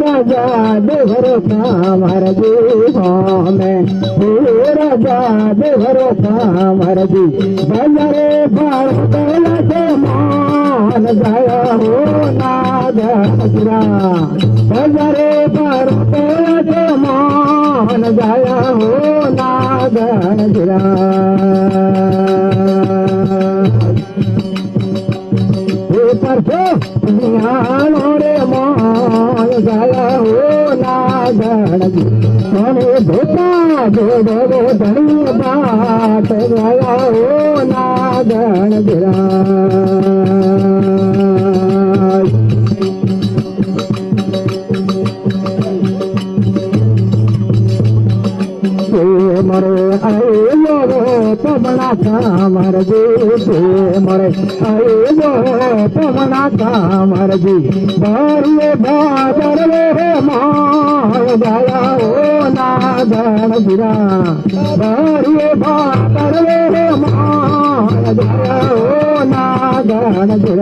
राजा देवरो कामर जी में राजा देवरो कामर जी बजरे भारत मान गया हो नागरा बजरे भारत मान गया हो नागरा रे मान गया हो नागण सोने धोता दो धनी बात गया हो नागण गिरा मरे आयो तमना कामर जी मरे आयो तमना कामर जी बारिये बादर रे मान गया हो नागण गिरा बारिये बादर रे मान गया हो नागण गिरा।